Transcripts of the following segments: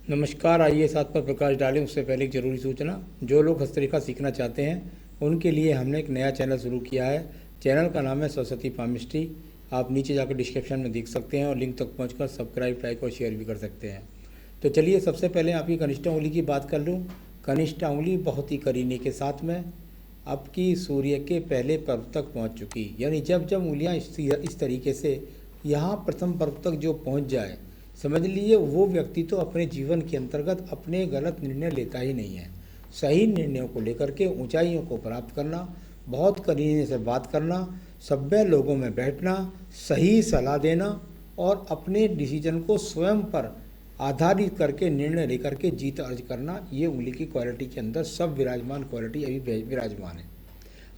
नमस्कार। आइए साथ पर प्रकाश डालें उससे पहले एक ज़रूरी सूचना। जो लोग हस्तरेखा सीखना चाहते हैं उनके लिए हमने एक नया चैनल शुरू किया है। चैनल का नाम है सरस्वती पामिस्ट्री। आप नीचे जाकर डिस्क्रिप्शन में देख सकते हैं और लिंक तक पहुंचकर सब्सक्राइब, लाइक और शेयर भी कर सकते हैं। तो चलिए सबसे पहले आपकी कनिष्ठ उंगली की बात कर लूँ। कनिष्ठ उंगली बहुत ही करीने के साथ में आपकी सूर्य के पहले पर्व तक पहुँच चुकी, यानी जब जब उंगलियाँ इस तरीके से यहाँ प्रथम पर्व तक जो पहुँच जाए, समझ लीजिए वो व्यक्ति तो अपने जीवन के अंतर्गत अपने गलत निर्णय लेता ही नहीं है। सही निर्णयों को लेकर के ऊंचाइयों को प्राप्त करना, बहुत करीने से बात करना, सभ्य लोगों में बैठना, सही सलाह देना और अपने डिसीजन को स्वयं पर आधारित करके निर्णय लेकर के जीत अर्ज करना, ये उंगली की क्वालिटी के अंदर सब विराजमान क्वालिटी अभी विराजमान है।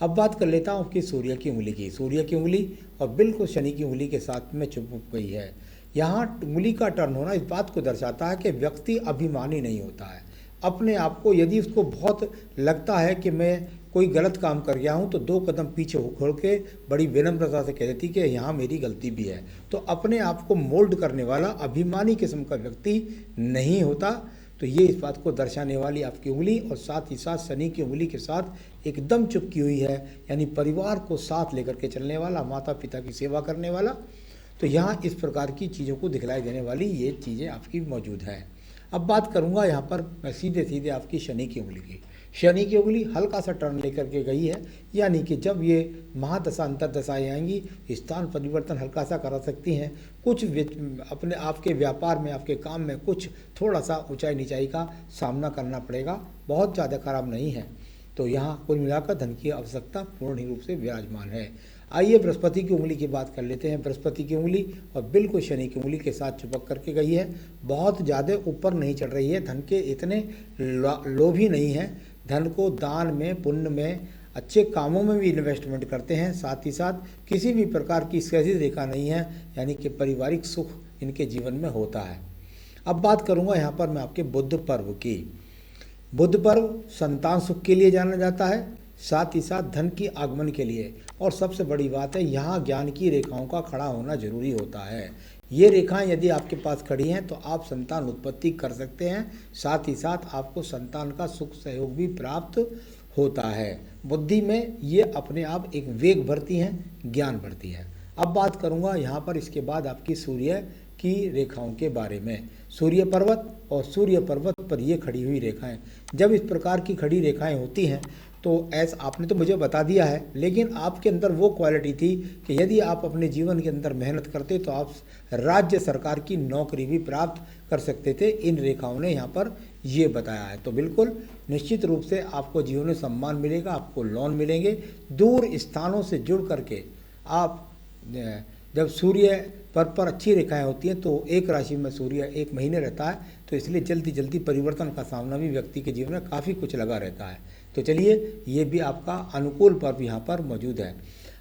अब बात कर लेता हूँ आपकी सूर्य की उंगली की। सूर्य की उंगली और बिल्कुल शनि की उंगली के साथ में चुप गई है। यहाँ उंगली का टर्न होना इस बात को दर्शाता है कि व्यक्ति अभिमानी नहीं होता है। अपने आप को यदि उसको बहुत लगता है कि मैं कोई गलत काम कर गया हूँ तो 2 कदम पीछे खोल के बड़ी विनम्रता से कह देती कि यहाँ मेरी गलती भी है। तो अपने आप को मोल्ड करने वाला अभिमानी किस्म का व्यक्ति नहीं होता। तो ये इस बात को दर्शाने वाली आपकी उंगली और साथ ही साथ शनि की उंगली के साथ एकदम चुपकी हुई है, यानी परिवार को साथ लेकर के चलने वाला, माता पिता की सेवा करने वाला। तो यहाँ इस प्रकार की चीज़ों को दिखलाई देने वाली ये चीज़ें आपकी मौजूद हैं। अब बात करूँगा यहाँ पर मैं सीधे सीधे आपकी शनि की उंगली की। शनि की उंगली हल्का सा टर्न लेकर के गई है, यानी कि जब ये महादशा अंतर्दशाएँ आएंगी स्थान परिवर्तन हल्का सा करा सकती हैं। कुछ अपने आपके व्यापार में, आपके काम में कुछ थोड़ा सा ऊंचाई नीचाई का सामना करना पड़ेगा, बहुत ज़्यादा खराब नहीं है। तो यहाँ कुल मिलाकर धन की आवश्यकता पूर्ण रूप से विराजमान है। आइए बृहस्पति की उंगली की बात कर लेते हैं। बृहस्पति की उंगली और बिल्कुल शनि की उंगली के साथ चिपक करके गई है, बहुत ज़्यादा ऊपर नहीं चढ़ रही है। धन के इतने लोभी नहीं है। धन को दान में, पुण्य में, अच्छे कामों में भी इन्वेस्टमेंट करते हैं। साथ ही साथ किसी भी प्रकार की स्थिति रेखा नहीं है, यानी कि पारिवारिक सुख इनके जीवन में होता है। अब बात करूँगा यहाँ पर मैं आपके बुध पर्व की। बुध पर्व संतान सुख के लिए जाना जाता है, साथ ही साथ धन की आगमन के लिए। और सबसे बड़ी बात है यहाँ ज्ञान की रेखाओं का खड़ा होना जरूरी होता है। ये रेखाएं यदि आपके पास खड़ी हैं तो आप संतान उत्पत्ति कर सकते हैं, साथ ही साथ आपको संतान का सुख सहयोग भी प्राप्त होता है। बुद्धि में ये अपने आप एक वेग भरती हैं, ज्ञान भरती है। अब बात करूँगा यहाँ पर इसके बाद आपकी सूर्य की रेखाओं के बारे में। सूर्य पर्वत और सूर्य पर्वत पर ये खड़ी हुई रेखाएं, जब इस प्रकार की खड़ी रेखाएं होती हैं तो ऐसा आपने तो मुझे बता दिया है, लेकिन आपके अंदर वो क्वालिटी थी कि यदि आप अपने जीवन के अंदर मेहनत करते तो आप राज्य सरकार की नौकरी भी प्राप्त कर सकते थे। इन रेखाओं ने यहाँ पर ये बताया है। तो बिल्कुल निश्चित रूप से आपको जीवन में सम्मान मिलेगा, आपको लोन मिलेंगे। दूर स्थानों से जुड़ करके आप जब सूर्य पर अच्छी रेखाएं होती हैं तो एक राशि में सूर्य 1 महीने रहता है, तो इसलिए जल्दी जल्दी परिवर्तन का सामना भी व्यक्ति के जीवन में काफ़ी कुछ लगा रहता है। तो चलिए ये भी आपका अनुकूल पर्व यहाँ पर मौजूद है।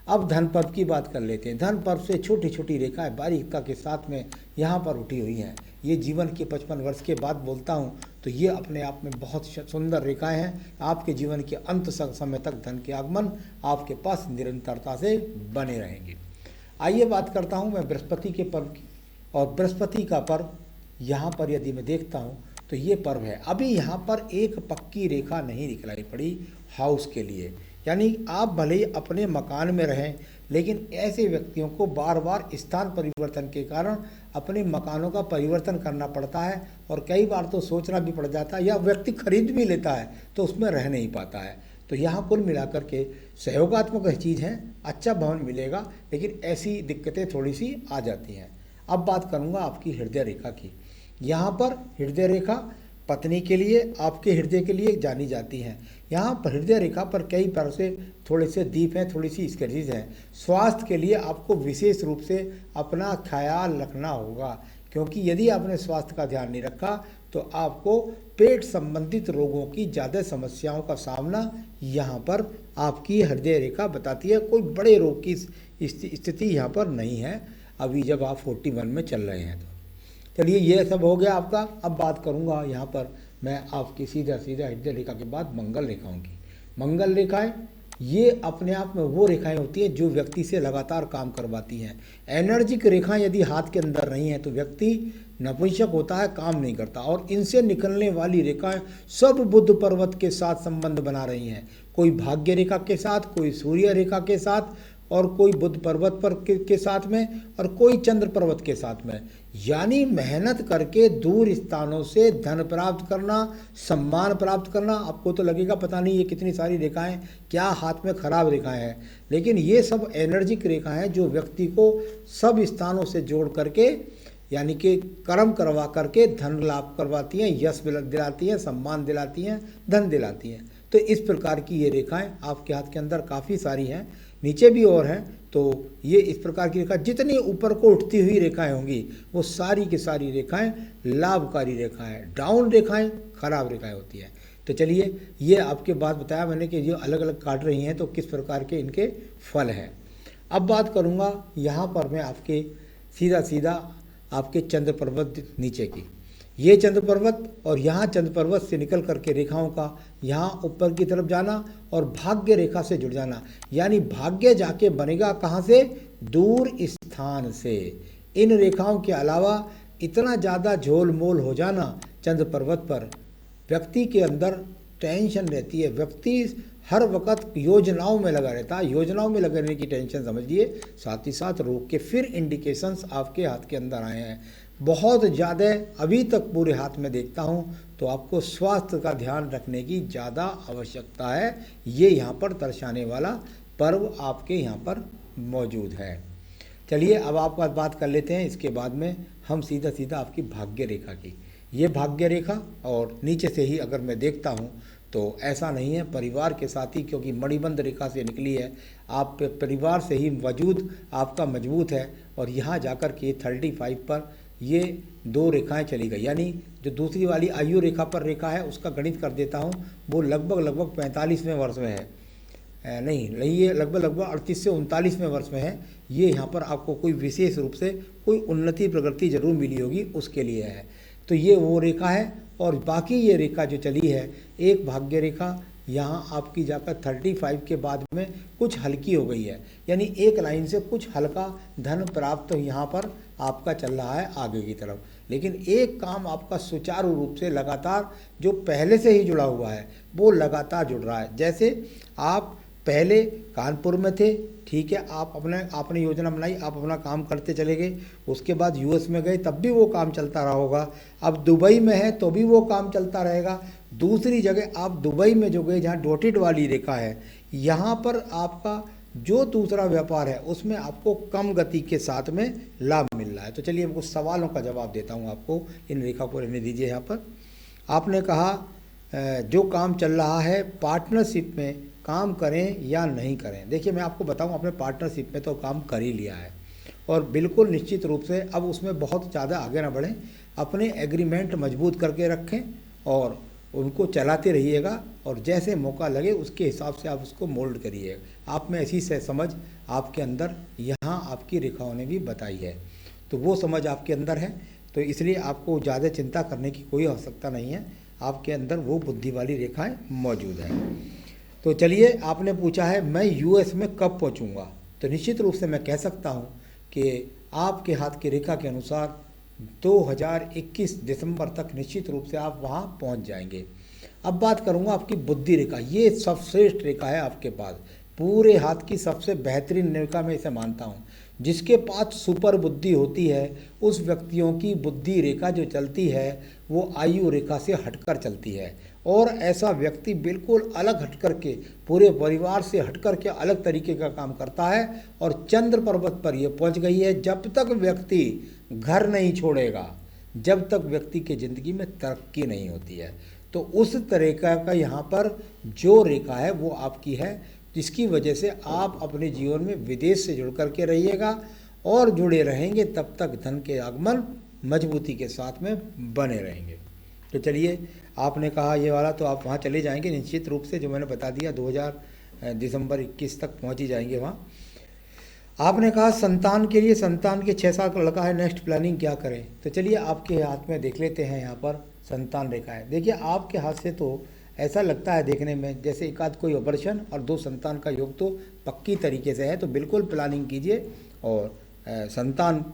अब धन पर्व की बात कर लेते हैं। धन पर्व से छोटी छोटी रेखाएं बारीकता के साथ में यहाँ पर उठी हुई हैं। ये जीवन के 55 वर्ष के बाद बोलता हूँ तो ये अपने आप में बहुत सुंदर रेखाएं हैं। आपके जीवन के अंत समय तक धन के आगमन आपके पास निरंतरता से बने रहेंगे। आइए बात करता हूँ मैं बृहस्पति के पर्व की। और बृहस्पति का पर्व यहाँ पर यदि मैं देखता हूँ तो ये पर्व है। अभी यहाँ पर एक पक्की रेखा नहीं दिखलाई पड़ी हाउस के लिए, यानी आप भले ही अपने मकान में रहें, लेकिन ऐसे व्यक्तियों को बार बार स्थान परिवर्तन के कारण अपने मकानों का परिवर्तन करना पड़ता है। और कई बार तो सोचना भी पड़ जाता है, या व्यक्ति खरीद भी लेता है तो उसमें रह नहीं पाता है। तो यहाँ कुल मिलाकर के सहयोगात्मक चीज़ है, अच्छा भवन मिलेगा, लेकिन ऐसी दिक्कतें थोड़ी सी आ जाती हैं। अब बात करूँगा आपकी हृदय रेखा की। यहाँ पर हृदय रेखा पत्नी के लिए, आपके हृदय के लिए जानी जाती हैं। यहाँ पर हृदय रेखा पर कई तरह से थोड़े से दीप हैं, थोड़ी सी स्केचेज हैं। स्वास्थ्य के लिए आपको विशेष रूप से अपना ख्याल रखना होगा, क्योंकि यदि आपने स्वास्थ्य का ध्यान नहीं रखा तो आपको पेट संबंधित रोगों की ज़्यादा समस्याओं का सामना यहाँ पर आपकी हृदय रेखा बताती है। कोई बड़े रोग की स्थिति यहाँ पर नहीं है अभी, जब आप 41 में चल रहे हैं। तो चलिए ये सब हो गया आपका। अब बात करूँगा यहाँ पर मैं आपकी सीधा हृदय रेखा के बाद मंगल रेखाओं की। मंगल रेखाएं ये अपने आप में वो रेखाएं होती हैं जो व्यक्ति से लगातार काम करवाती हैं। एनर्जिक रेखाएं यदि हाथ के अंदर नहीं हैं तो व्यक्ति नपुंसक होता है, काम नहीं करता। और इनसे निकलने वाली रेखाएं सब बुध पर्वत के साथ संबंध बना रही हैं, कोई भाग्य रेखा के साथ, कोई सूर्य रेखा के साथ, और कोई बुध पर्वत पर के साथ में, और कोई चंद्र पर्वत के साथ में। यानी मेहनत करके दूर स्थानों से धन प्राप्त करना, सम्मान प्राप्त करना। आपको तो लगेगा पता नहीं ये कितनी सारी रेखाएं, क्या हाथ में खराब रेखाएं हैं, लेकिन ये सब एनर्जिक रेखाएं हैं जो व्यक्ति को सब स्थानों से जोड़ करके, यानी कि कर्म करवा करके धन लाभ करवाती हैं, यश दिलाती हैं, सम्मान दिलाती हैं, धन दिलाती हैं। तो इस प्रकार की ये रेखाएं आपके हाथ के अंदर काफ़ी सारी हैं, नीचे भी और हैं। तो ये इस प्रकार की रेखा, जितनी ऊपर को उठती हुई रेखाएं होंगी वो सारी की सारी रेखाएं लाभकारी रेखाएं, डाउन रेखाएं खराब रेखाएं होती हैं। तो चलिए, ये आपके बात बताया मैंने कि ये अलग अलग काट रही हैं तो किस प्रकार के इनके फल हैं। अब बात करूँगा यहाँ पर मैं आपके सीधा आपके चंद्र पर्वत नीचे की। ये चंद्र पर्वत और यहाँ चंद्र पर्वत से निकल करके रेखाओं का यहाँ ऊपर की तरफ जाना और भाग्य रेखा से जुड़ जाना, यानी भाग्य जाके बनेगा कहाँ से? दूर स्थान से। इन रेखाओं के अलावा इतना ज़्यादा झोल मोल हो जाना चंद्र पर्वत पर, व्यक्ति के अंदर टेंशन रहती है। व्यक्ति हर वक्त योजनाओं में लगा रहता है, योजनाओं में लगे रहने की टेंशन समझिए। साथ ही साथ रोग के फिर इंडिकेशंस आपके हाथ के अंदर आए हैं बहुत ज़्यादा। अभी तक पूरे हाथ में देखता हूँ तो आपको स्वास्थ्य का ध्यान रखने की ज़्यादा आवश्यकता है। ये यहाँ पर दर्शाने वाला पर्व आपके यहाँ पर मौजूद है। चलिए, अब आपका बात कर लेते हैं इसके बाद में हम सीधा आपकी भाग्य रेखा की। ये भाग्य रेखा और नीचे से ही अगर मैं देखता हूँ तो ऐसा नहीं है, परिवार के साथ ही, क्योंकि मणिबंध रेखा से निकली है, आप परिवार से ही वजूद आपका मजबूत है। और यहाँ जाकर के 35 पर ये 2 रेखाएं चली गई, यानी जो दूसरी वाली आयु रेखा पर रेखा है उसका गणित कर देता हूँ, वो लगभग 45वें वर्ष में है। नहीं, ये लगभग 38 से 39वें वर्ष में है। ये यहाँ पर आपको कोई विशेष रूप से कोई उन्नति प्रगति जरूर मिली होगी, उसके लिए है। तो ये वो रेखा है। और बाकी ये रेखा जो चली है, एक भाग्य रेखा यहाँ आपकी जाकर 35 के बाद में कुछ हल्की हो गई है, यानी एक लाइन से कुछ हल्का धन प्राप्त यहाँ पर आपका चल रहा है आगे की तरफ। लेकिन एक काम आपका सुचारू रूप से लगातार जो पहले से ही जुड़ा हुआ है वो लगातार जुड़ रहा है। जैसे आप पहले कानपुर में थे, ठीक है, आपने योजना बनाई, आप अपना काम करते चले गए। उसके बाद यूएस में गए, तब भी वो काम चलता रहा होगा। अब दुबई में है तो भी वो काम चलता रहेगा। दूसरी जगह आप दुबई में जो गए, जहाँ डॉटेड वाली रेखा है, यहाँ पर आपका जो दूसरा व्यापार है उसमें आपको कम गति के साथ में लाभ मिल रहा है। तो चलिए, कुछ सवालों का जवाब देता हूँ आपको। इन रेखा को रहने दीजिए। यहाँ पर आपने कहा जो काम चल रहा है पार्टनरशिप में काम करें या नहीं करें। देखिए, मैं आपको बताऊं, अपने पार्टनरशिप में तो काम कर ही लिया है और बिल्कुल निश्चित रूप से अब उसमें बहुत ज़्यादा आगे ना बढ़ें। अपने एग्रीमेंट मजबूत करके रखें और उनको चलाते रहिएगा, और जैसे मौका लगे उसके हिसाब से आप उसको मोल्ड करिएगा। आप में ऐसी से समझ आपके अंदर यहाँ आपकी रेखाओं ने भी बताई है, तो वो समझ आपके अंदर है। तो इसलिए आपको ज़्यादा चिंता करने की कोई आवश्यकता नहीं है, आपके अंदर वो बुद्धि वाली रेखाएँ मौजूद हैं। तो चलिए, आपने पूछा है मैं यूएस में कब पहुंचूंगा, तो निश्चित रूप से मैं कह सकता हूं कि आपके हाथ की रेखा के अनुसार 2021 दिसंबर तक निश्चित रूप से आप वहां पहुंच जाएंगे। अब बात करूंगा आपकी बुद्धि रेखा। ये सबश्रेष्ठ रेखा है आपके पास, पूरे हाथ की सबसे बेहतरीन रेखा मैं इसे मानता हूँ। जिसके पास सुपर बुद्धि होती है उस व्यक्तियों की बुद्धि रेखा जो चलती है वो आयु रेखा से हटकर चलती है, और ऐसा व्यक्ति बिल्कुल अलग हटकर के, पूरे परिवार से हटकर के अलग तरीके का काम करता है। और चंद्र पर्वत पर ये पहुंच गई है। जब तक व्यक्ति घर नहीं छोड़ेगा, जब तक व्यक्ति की ज़िंदगी में तरक्की नहीं होती है, तो उस तरीका का यहाँ पर जो रेखा है वो आपकी है, जिसकी वजह से आप अपने जीवन में विदेश से जुड़ करके रहिएगा और जुड़े रहेंगे, तब तक धन के आगमन मजबूती के साथ में बने रहेंगे। तो चलिए, आपने कहा ये वाला, तो आप वहाँ चले जाएंगे निश्चित रूप से, जो मैंने बता दिया 2000 दिसंबर 21 तक पहुँच ही जाएंगे वहाँ। आपने कहा संतान के लिए, संतान के 6 साल का लड़का है, नेक्स्ट प्लानिंग क्या करें। तो चलिए, आपके हाथ में देख लेते हैं। यहाँ पर संतान रेखा है। देखिए, आपके हाथ से तो ऐसा लगता है देखने में जैसे एक आध कोई ऑपरेशन और 2 संतान का योग तो पक्की तरीके से है। तो बिल्कुल प्लानिंग कीजिए और संतान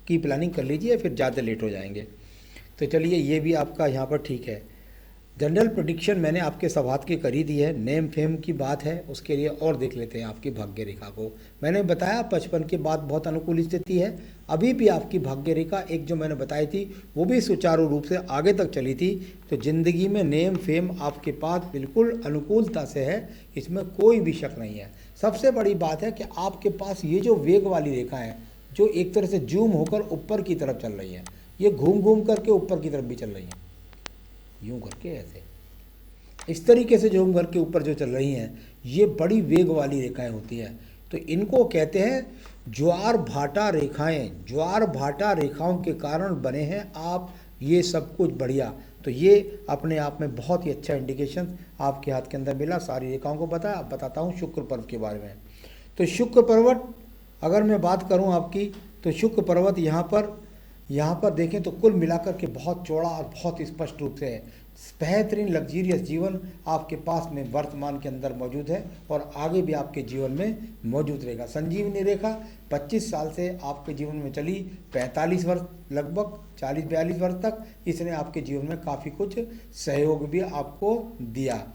की प्लानिंग कर लीजिए, फिर ज़्यादा लेट हो जाएंगे। तो चलिए ये भी आपका यहाँ पर ठीक है। जनरल प्रेडिक्शन मैंने आपके सवाल की करी दी है। नेम फेम की बात है, उसके लिए और देख लेते हैं आपकी भाग्य रेखा को। मैंने बताया 55 के बाद बहुत अनुकूल स्थिति है। अभी भी आपकी भाग्य रेखा एक जो मैंने बताई थी वो भी सुचारू रूप से आगे तक चली थी। तो ज़िंदगी में नेम फेम आपके पास बिल्कुल अनुकूलता से है, इसमें कोई भी शक नहीं है। सबसे बड़ी बात है कि आपके पास ये जो वेग वाली रेखा है जो एक तरह से जूम होकर ऊपर की तरफ चल रही है, ये घूम घूम करके ऊपर की तरफ भी चल रही है, यूं करके ऐसे इस तरीके से जो घर के ऊपर जो चल रही हैं, ये बड़ी वेग वाली रेखाएं होती हैं। तो इनको कहते हैं ज्वार भाटा रेखाएं। ज्वार भाटा रेखाओं के कारण बने हैं आप ये सब कुछ बढ़िया। तो ये अपने आप में बहुत ही अच्छा इंडिकेशन आपके हाथ के अंदर मिला। सारी रेखाओं को बताता हूँ शुक्र पर्व के बारे में। तो शुक्र पर्वत अगर मैं बात करूँ आपकी, तो शुक्र पर्वत यहाँ पर देखें तो कुल मिलाकर के बहुत चौड़ा और बहुत स्पष्ट रूप से है। बेहतरीन लग्जीरियस जीवन आपके पास में वर्तमान के अंदर मौजूद है और आगे भी आपके जीवन में मौजूद रहेगा। संजीवनी रेखा 25 साल से आपके जीवन में चली, 45 वर्ष लगभग 40-42 वर्ष तक इसने आपके जीवन में काफ़ी कुछ सहयोग भी आपको दिया।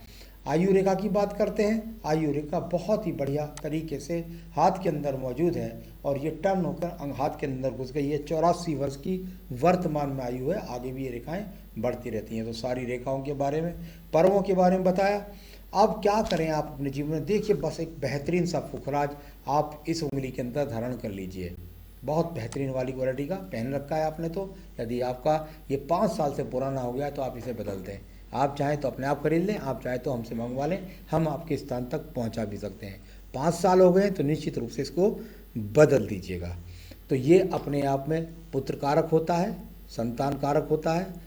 आयु रेखा की बात करते हैं। आयु रेखा बहुत ही बढ़िया तरीके से हाथ के अंदर मौजूद है और ये टर्न होकर हाथ के अंदर घुस गई है। 84 वर्ष की वर्तमान में आयु है, आगे भी ये रेखाएं बढ़ती रहती हैं। तो सारी रेखाओं के बारे में, पर्वों के बारे में बताया। अब क्या करें आप अपने जीवन में, देखिए बस एक बेहतरीन सा पुखराज आप इस उंगली के अंदर धारण कर लीजिए। बहुत बेहतरीन वाली क्वालिटी का पहन रखा है आपने। तो यदि आपका ये 5 साल से पुराना हो गया तो आप इसे बदल दें। आप चाहें तो अपने आप खरीद लें, आप चाहें तो हमसे मंगवा लें, हम आपके स्थान तक पहुंचा भी सकते हैं। 5 साल हो गए तो निश्चित रूप से इसको बदल दीजिएगा। तो ये अपने आप में पुत्र कारक होता है, संतान कारक होता है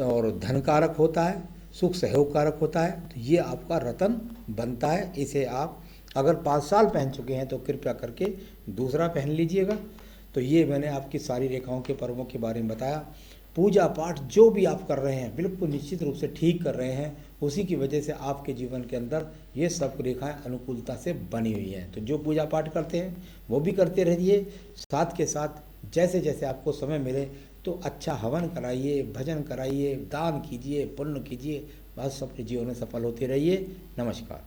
और धन कारक होता है, सुख सहयोग कारक होता है। तो ये आपका रतन बनता है। इसे आप अगर 5 साल पहन चुके हैं तो कृपया करके दूसरा पहन लीजिएगा। तो ये मैंने आपकी सारी रेखाओं के पर्वों के बारे में बताया। पूजा पाठ जो भी आप कर रहे हैं बिल्कुल निश्चित रूप से ठीक कर रहे हैं, उसी की वजह से आपके जीवन के अंदर ये सब रेखाएं अनुकूलता से बनी हुई हैं। तो जो पूजा पाठ करते हैं वो भी करते रहिए, साथ के साथ जैसे जैसे आपको समय मिले तो अच्छा हवन कराइए, भजन कराइए, दान कीजिए, पुण्य कीजिए, बस अपने जीवन में सफल होते रहिए। नमस्कार।